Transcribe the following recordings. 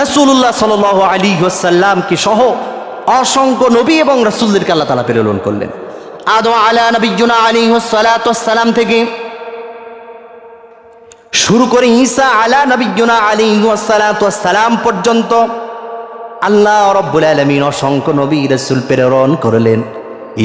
রাসূলুল্লাহ সাল্লাল্লাহু আলাইহি ওয়াসাল্লামকে সহ অসংখ্য নবী এবং রাসূলদেরকে আল্লাহ তাআলা প্রেরণ করলেন। আদম আলা নবিয়্যিনা আলাইহিস সালাতু ওয়াসসালাম থেকে শুরু করে ঈসা আলা নবিয়্যিনা আলাইহিস সালাতু ওয়াসসালাম পর্যন্ত আল্লাহ রাব্বুল আলামিন অসংখ্য নবী রাসূল প্রেরণ করলেন।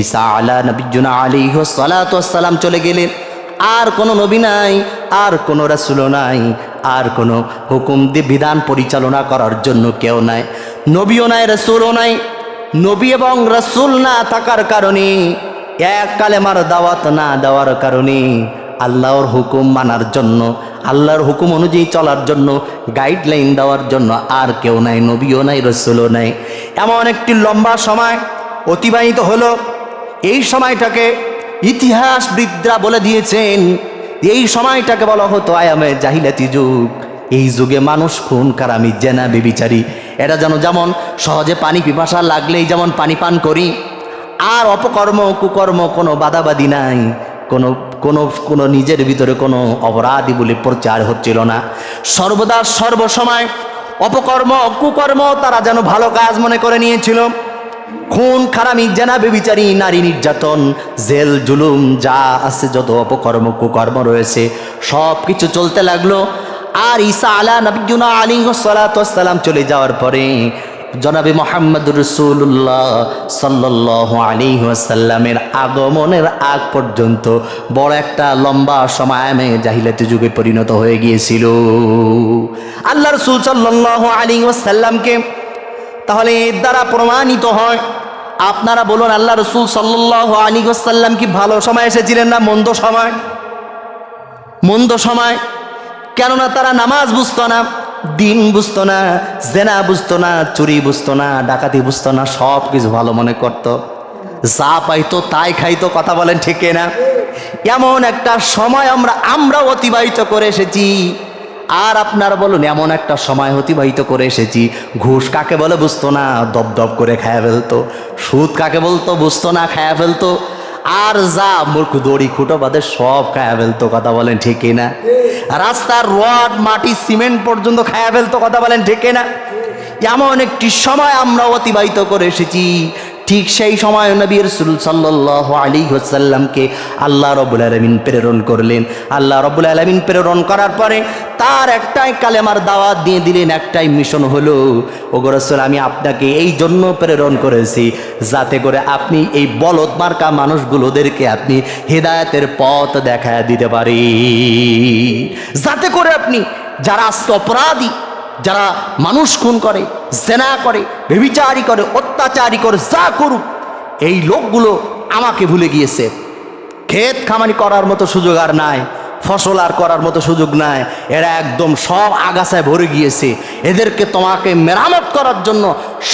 ঈসা আলা নবিয়্যিনা আলাইহিস সালাতু ওয়াসসালাম চলে গেলেন, আর কোনো নবী নাই, আর কোনো রাসূলও নাই, আর কোনো হুকুম দিয়ে বিধান পরিচালনা করার জন্য কেউ নাই, নবীও নাই, রাসূলও নাই। নবী এবং রাসূল না থাকার কারণে, এক কালেমার দাওয়াত না দেওয়ার কারণে, আল্লাহর হুকুম মানার জন্য, আল্লাহর হুকুম অনুযায়ী চলার জন্য, গাইডলাইন দেওয়ার জন্য আর কেউ নাই, নবীও নাই, রাসূলও নাই। এমন একটি লম্বা সময় অতিবাহিত হলো। এই সময়টাকে ইতিহাসবিদরা বলে দিয়েছেন, এই সময়টাকে বলা হতো আয়ামে জাহিলাতি যুগ। এই যুগে মানুষ খুন কারামি জেনা বেবিচারী, এটা যেমন সহজে পানি পিপাসা লাগলেই যেমন পানি পান করি, আর অপকর্ম কুকর্ম কোনো বাদাবাদি নাই, কোনো কোনো কোনো নিজের ভিতরে কোনো অপরাধী বলে প্রচার হচ্ছিল না। সর্বদা সর্বসময় অপকর্ম কুকর্ম তারা যেন ভালো কাজ মনে করে নিয়েছিল। খুন খারামি জেনা বেবিচারী নারী নির্যাতন জেল জুলুম যা আছে যত অপকর্ম কুকর্ম রয়েছে সব কিছু চলতে লাগলো। আর ঈসা আলা নবিয়্যিনা আলাইহিস সালাতু ওয়াসসালাম চলে যাওয়ার পরে জনাবে মুহাম্মদুর রাসূলুল্লাহ সাল্লাল্লাহু আলাইহি ওয়াসাল্লামের আগমনের আগ পর্যন্ত বড় একটা লম্বা সময় জাহিলাতি যুগে পরিণত হয়ে গিয়েছিল। আল্লাহ রাসূল সাল্লাল্লাহু আলাইহি ওয়াসাল্লামকে তাহলে এর দ্বারা প্রমাণিত হয়, আপনারা বলুন আল্লাহ রাসূল সাল্লাল্লাহু আলাইহি ওয়াসাল্লাম কি ভালো সময় এসেছিলেন না মন্দ সময়? মন্দ সময়। কেননা তারা নামাজ বুঝতো না, দিন বুঝতো না, জেনা বুঝতো না, চুরি বুঝতো না, ডাকাতি বুঝতো না, সব কিছু ভালো মনে করত, যা পাইতো তাই খাইতো। কথা বলেন ঠিক না? এমন একটা সময় আমরা অতিবাহিত করে এসেছি। আর আপনারা বলুন এমন একটা সময় অতিবাহিত করে এসেছি, ঘুষ কাকে বলে বুঝতো না, দপদপ করে খায়া ফেলতো। সুদ কাকে বলতো বুঝতো না, খায়া ফেলতো। আর যা মূর্খ দড়ি খুঁটো বাদে সব খায়া ফেলতো। কথা বলেন ঠিক না? রাস্তার রড মাটি সিমেন্ট পর্যন্ত খায়া ফেলতো। কথা বলেন ঠিক না? এমন একটি সময় আমরা অতিবাহিত করে এসেছি। ঠিক সেই সময় নবী রাসূল সাল্লাল্লাহু আলাইহি ওয়াসাল্লামকে আল্লাহ রাব্বুল আলামিন প্রেরণ করলেন। আল্লাহ রাব্বুল আলামিন প্রেরণ করার পরে তার একটাই কালেমার দাওয়াত দিয়ে দিলেন, একটাই মিশন হলো, ওগো রাসূল আমি আপনাকে এই জন্য প্রেরণ করেছি যাতে করে আপনি এই বলদ মার্কা মানুষগুলোদেরকে আপনি হেদায়েতের পথ দেখায় দিতে পারি, যাতে করে আপনি যারা আজকে অপরাধী, যারা মানুষ খুন করে, জেনা করে, ব্যভিচারী করে, অত্যাচারী করে, যা করুক, এই লোকগুলো আমাকে ভুলে গিয়েছে। ক্ষেত খামারি করার মতো সুযোগ আর নাই, ফসল আর করার মতো সুযোগ নাই, এরা একদম সব আগাছায় ভরে গিয়েছে। এদেরকে তোমাকে মেরামত করার জন্য,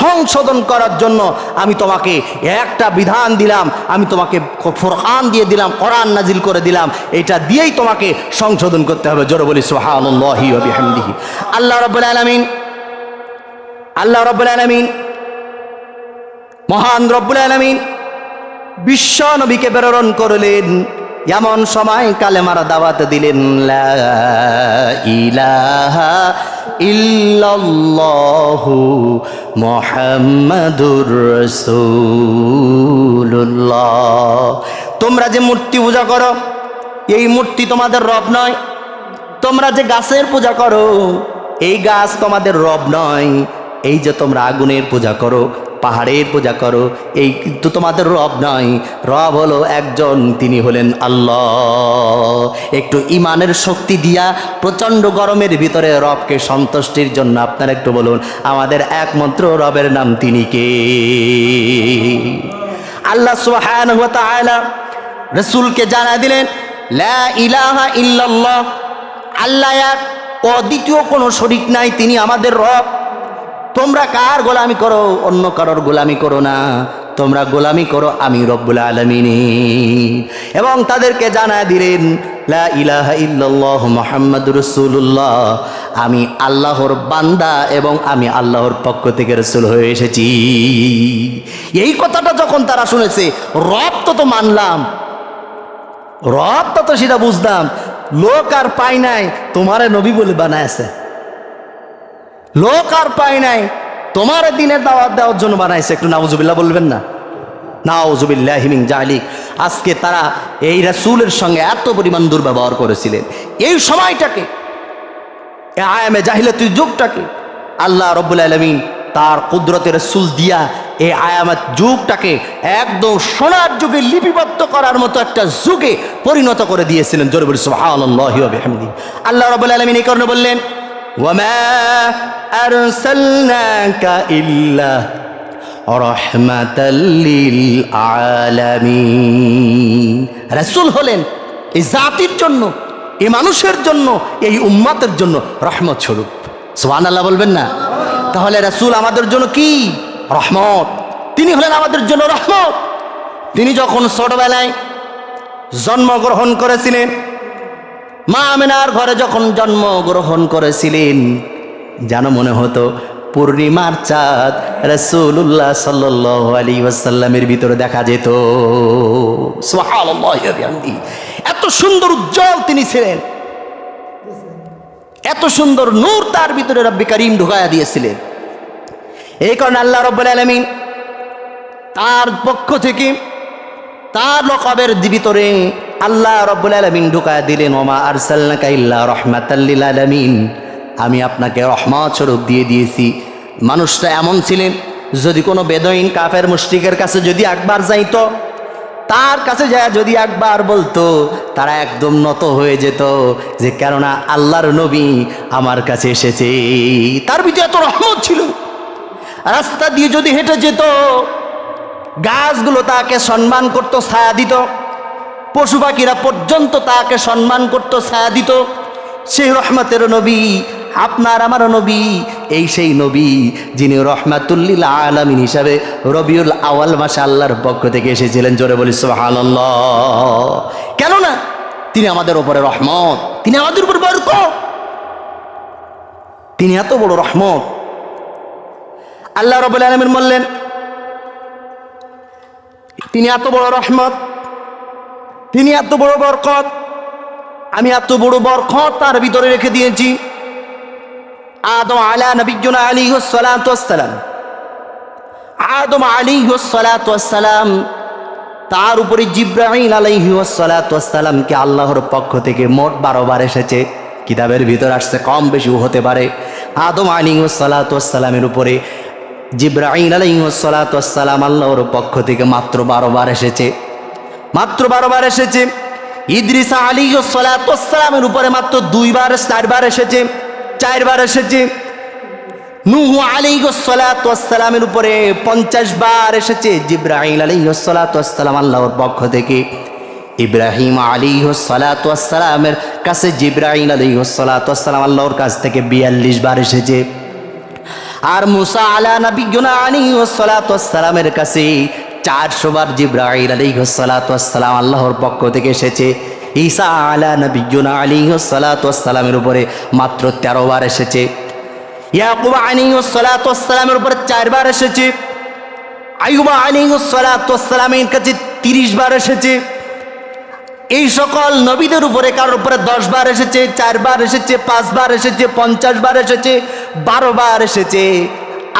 সংশোধন করার জন্য আমি তোমাকে একটা বিধান দিলাম, আমি তোমাকে ফুরকান দিয়ে দিলাম, কোরআন নাজিল করে দিলাম, এটা দিয়েই তোমাকে সংশোধন করতে হবে। জোরে বলি সুবহানাল্লাহি ওয়া বিহামদিহি। আল্লাহ রাব্বুল আলামিন মহান রব্বুল আলামিন বিশ্ব নবীকে প্রেরণ করলেন। এমন সময় কালেমার দাওয়াত দিলেন, লা ইলাহা ইল্লাল্লাহু মুহাম্মাদুর রাসূলুল্লাহ। তোমরা যে মূর্তি পূজা করো, এই মূর্তি তোমাদের রব নয়। তোমরা যে গাছের পূজা করো, এই গাছ তোমাদের রব নয়। এই যে তোমরা আগুনের পূজা করো, পাহাড়ের পূজা করো, এই কিন্তু তোমাদের রব নয়। রব হলো একজন, তিনি হলেন আল্লাহ। একটু ইমানের শক্তি দিয়া প্রচণ্ড গরমের ভিতরে রবকে সন্তুষ্টির জন্য আপনারা একটু বলুন আমাদের একমাত্র রবের নাম তিনি কে? আল্লাহ সুবহানাহু ওয়া তাআলা রাসূলকে জানা দিলেন, লা ইলাহা ইল্লাল্লাহ, আল্লাহ এক, অদ্বিতীয় কোনো শরীক নাই, তিনি আমাদের রব। তোমরা কার গোলামি করো? অন্য কারোর গোলামি করো না, তোমরা গোলামি করো আমি রব্বুল আলামিনের। এবং তাদেরকে জানায় দিলেন, লা ইলাহা ইল্লাল্লাহ মুহাম্মাদুর রাসূলুল্লাহ, আমি আল্লাহর বান্দা এবং আমি আল্লাহর পক্ষ থেকে রাসূল হয়ে এসেছি। এই কথাটা যখন তারা শুনেছে, রব তো মানলাম, রব তো সেটা বুঝলাম, লোক আর পাই নাই, তোমারে নবী বলে বানায় আছে। লোক আর পায় নাই, তোমার দিনের দাওয়াত দেওয়ার জন্য বানাইছে। একটু নাউজুবিল্লাহ বলবেন না? নাউজুবিল্লাহি মিন যালিক। আজকে তারা এই রাসূলের সঙ্গে এত পরিমাণ দুর্ব্যবহার করেছিলেন। এই সময়টাকে, এই আয়ামে জাহিলাতুল যুগটাকে আল্লাহ রাব্বুল আলামিন তার কুদরতের রাসূল দিয়া এই আয়ামাত যুগটাকে একদম সোনার যুগে লিপিবদ্ধ করার মতো একটা যুগে পরিণত করে দিয়েছিলেন। জোরে বলি সুবহানাল্লাহি ওয়া বিহামদিহি। আল্লাহ রাব্বুল আলামিন এই কারণে বললেন, ওয়ামা আরসালনাকা ইল্লা রাহমাতাল লিল আলামিন। রাসূল হলেন এই জাতির জন্য, এই মানুষের জন্য, এই উম্মতের জন্য রহমত স্বরূপ। সুবহানাল্লাহ বলবেন না? তাহলে রাসূল আমাদের জন্য কি? রহমত। তিনি হলেন আমাদের জন্য রহমত। তিনি যখন ছোটবেলায় জন্মগ্রহণ করেছিলেন, মা আমিনার ঘরে যখন জন্মগ্রহণ করেছিলেন, যেন মনে হতো পূর্ণিমার চাঁদ রাসূলুল্লাহ সাল্লাল্লাহু আলাইহি ওয়াসাল্লামের ভিতরে দেখা যেত। সুবহানাল্লাহি ওয়া বিহামদিহি। এত সুন্দর উজ্জ্বল তিনি ছিলেন, এত সুন্দর নূর তার ভিতরে রব্বে করিম ঢুকায়া দিয়েছিলেন। এই কারণে আল্লাহ রাব্বুল আলামিন তার পক্ষ থেকে তার লকবের ভিতরে আল্লাহ রাব্বুল আলামিন ঢুকায়া দিলেন, ওমা আরসালনাকা ইল্লা রাহমাতাল লিল আলামিন। আমি আপনাকে রহমত স্বরূপ দিয়ে দিয়েছি। মানুষটা এমন ছিলেন, যদি কোনো বেদইন কাফের মুশরিকের কাছে যদি একবার যাইতো, তার কাছে যায় যদি একবার বলতো, তারা একদম নত হয়ে যেত, যে কেননা আল্লাহর নবী আমার কাছে এসেছে। তার ভিতরে এত রহমত ছিল। রাস্তা দিয়ে যদি হেঁটে যেত, গাছগুলো তাকে সম্মান করত, ছায়া দিত। পশু পাখিরা পর্যন্ত তাকে সম্মান করত, ছায়া দিত। সেই রহমতের নবী, আপনার আমার নবী, এই সেই নবী যিনি রহমাতুল লিল আলামিন হিসাবে রবিউল আউয়াল মাসে আল্লাহর পক্ষ থেকে এসেছিলেন। জোরে বলি সুবহানাল্লাহ। কেননা তিনি আমাদের উপরে রহমত, তিনি আমাদের উপর বরকত, তিনি এত বড় রহমত। আল্লাহ রাব্বুল আলামিন বললেন, তিনি এত বড় রহমত, তিনি এত বড় বরকত, আমি এত বড় বরকত তার ভিতরে রেখে দিয়েছি। আদম আলা নবিয়্যিনা আলাইহিস সালাতু ওয়াস সালাম, আদম আলাইহিস সালাতু ওয়াস সালাম, তার উপরে জিবরাইল আলাইহিস সালাতু ওয়াস সালামকে আল্লাহর পক্ষ থেকে মোট 12 বার এসেছে। কিতাবের ভিতর আসছে কম বেশিও হতে পারে। আদম আলাইহিস সালাতু ওয়াস সালামের উপরে জিবরাইল আলাইহিস সালাতু ওয়াস সালাম আল্লাহর পক্ষ থেকে মাত্র 12 বার এসেছে, মাত্র 12 বার এসেছে। ইদ্রিস আলাইহিস সালাতু ওয়াস সালামের উপরে মাত্র 2 বার 4 বার এসেছে, 4 বার এসেছে। নূহ আলাইহিস সালাতু ওয়াস সালামের উপরে 50 বার এসেছে জিবরাইল আলাইহিস সালাতু ওয়াস সালাম আল্লাহর পক্ষ থেকে। ইব্রাহিম আলাইহিস সালাতু ওয়াস সালামের কাছে জিবরাইল আলাইহিস সালাতু ওয়াস সালাম আল্লাহর কাছ থেকে 42 বার এসেছে। আর মুসা আলা নবিয়্যিনা আলাইহিস সালাতু ওয়াস সালামের কাছে 400 বার জিবরাইল আলাইহিস সালাতু ওয়াস সালাম আল্লাহর পক্ষ থেকে এসেছে। ঈসা আলা নবিয়্যিনা আলাইহিস সালাতু ওয়াস সালামের উপরে মাত্র 13 বার এসেছে। ইয়াকুব আলাইহিস সালাতু ওয়াস সালামের উপরে 4 বার এসেছে। আইয়ুব আলাইহিস সালাতু ওয়াস সালামের কাছে 30 বার এসেছে। এই সকল নবীদের উপরে কারোর উপরে 10 বার এসেছে, 4 বার এসেছে, 5 বার এসেছে, 50 বার এসেছে, 12 বার এসেছে।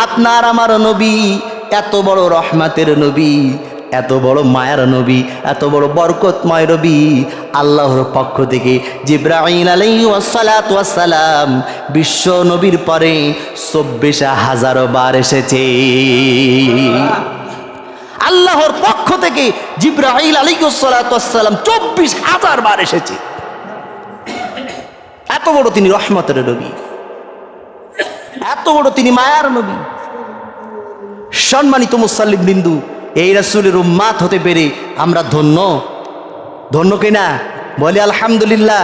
আপনার আমার নবী এত বড় রহমতের নবী, এত বড় মায়ার নবী, এত বড় বরকতময় নবী, আল্লাহর পক্ষ থেকে জিবরাইল আলাইহিস সালাতু ওয়াস সালাম বিশ্ব নবীর পরে 24,000 বার এসেছে। আল্লাহর পক্ষ থেকে জিবরাইল আলাইহিস সালাতু ওয়াস সালাম 24,000 বার এসেছে। এত বড় তিনি রহমতের নবী, এত বড় তিনি মায়ার নবী। সম্মানিত মুসল্লিম বিন্দু, এই রাসূলের উম্মাত হতে পেরে আমরা ধন্য, ধন্য কিনা? বলি আলহামদুলিল্লাহ।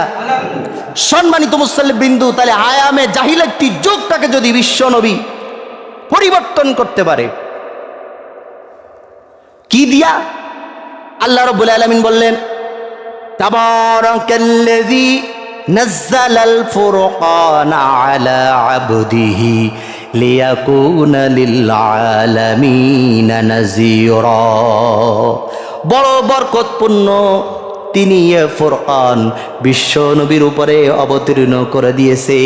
সম্মানিত মুসল্লিম বিন্দু, তাহলে আয়ামে জাহিলাতি যুগটাকে যদি বিশ্ব নবী পরিবর্তন করতে পারে কি দিয়া? আল্লাহ রাব্বুল আলামিন বললেন, তাবারাকাল্লাযী নাযালাল ফুরকানা আলা আবদিহি লিয়াকুনা লিল আলামিনা নাযীরা। বড় বরকতপূর্ণ তিনি এ ফুরকান বিশ্ব নবীর উপরে অবতীর্ণ করে দিয়েছে,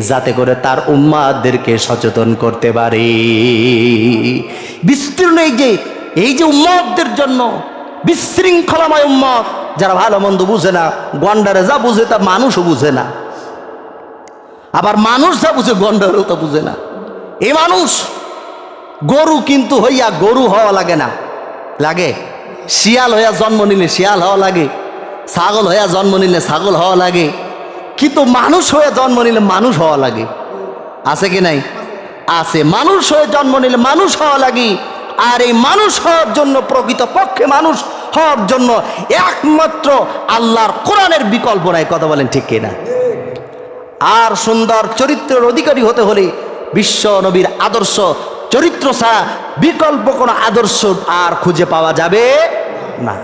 যাতে করে তার উম্মাদেরকে সচেতন করতে পারে। বিস্তীর্ণ এই যে উম্মতদের জন্য বিশৃঙ্খলাময় উম্মত, যারা ভালো মন্দ বুঝে না, গন্ডারে যা বুঝে তা মানুষও বুঝে না, আবার মানুষ যা বুঝে গন্ডারেও তা বুঝে না। এই মানুষ গরু কিন্তু হইয়া গরু হওয়া লাগে না, লাগে শিয়াল হইয়া জন্ম নিলে শিয়াল হওয়া লাগে, ছাগল হইয়া জন্ম নিলে ছাগল হওয়া লাগে, কিন্তু মানুষ হয়ে জন্ম নিলে মানুষ হওয়া লাগে। আছে কি নাই? আছে। মানুষ হয়ে জন্ম নিলে মানুষ হওয়া লাগে। আর এই মানুষ হওয়ার জন্য, প্রকৃত পক্ষে মানুষ হওয়ার জন্য একমাত্র আল্লাহর কোরআনের বিকল্প নাই। কথা বলেন ঠিক কিনা? আর সুন্দর চরিত্রের অধিকারী হতে হলে বিশ্ব নবীর আদর্শ চরিত্র ছাড়া বিকল্প কোনো আদর্শ আর খুঁজে পাওয়া যাবে না।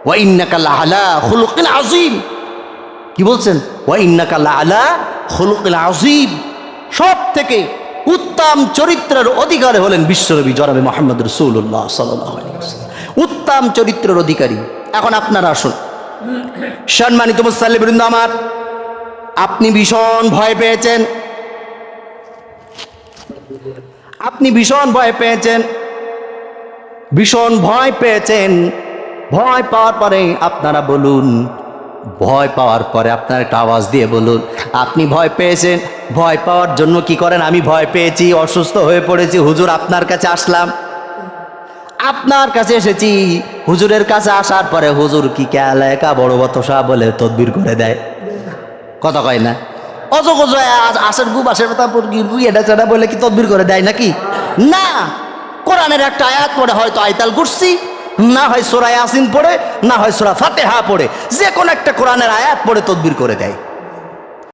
ওয়া ইন্নাকা লাআলা খুলুকিন আযীম। কি বলছেন? ওয়া ইন্নাকা লাআলা খুলুকিন আযীম। সব থেকে উত্তম চরিত্রের অধিকারী হলেন বিশ্বনবী জনাবে মুহাম্মদ রাসূলুল্লাহ সাল্লাল্লাহু আলাইহি ওয়াসাল্লাম, উত্তম চরিত্রের অধিকারী। এখন আপনারা আসুন, সম্মানিত মুসল্লিবৃন্দ আমার, আপনি ভীষণ ভয় পেয়েছেন, আপনি ভীষণ ভয় পেয়েছেন, ভীষণ ভয় পেয়েছেন। ভয় পাওয়ার পরে আপনারা বলুন, ভয় পাওয়ার পরে আপনারা একটা আওয়াজ দিয়ে বলুন আপনি ভয় পেয়েছেন। ভয় পাওয়ার জন্য কি করেন? আমি ভয় পেয়েছি, অসুস্থ হয়ে পড়েছি, হুজুর আপনার কাছে আসলাম, আপনার কাছে এসেছি। হুজুরের কাছে আসার পরে হুজুর কি ক্যালেকা বড় বতসা বলে তদবির করে দেয়। কথা কয় না? অজগজ আসের গু বাসের এটা চেটা বলে কি তদবির করে দেয় নাকি? না, কোরআনের একটা আয়াত পড়ে, হয়তো আয়াতুল কুরসি, না হয় সূরা ইয়াসিন পড়ে, না হয় সূরা ফাতিহা পড়ে, যে কোনো একটা কোরআনের আয়াত পড়ে তদবির করে দেয়।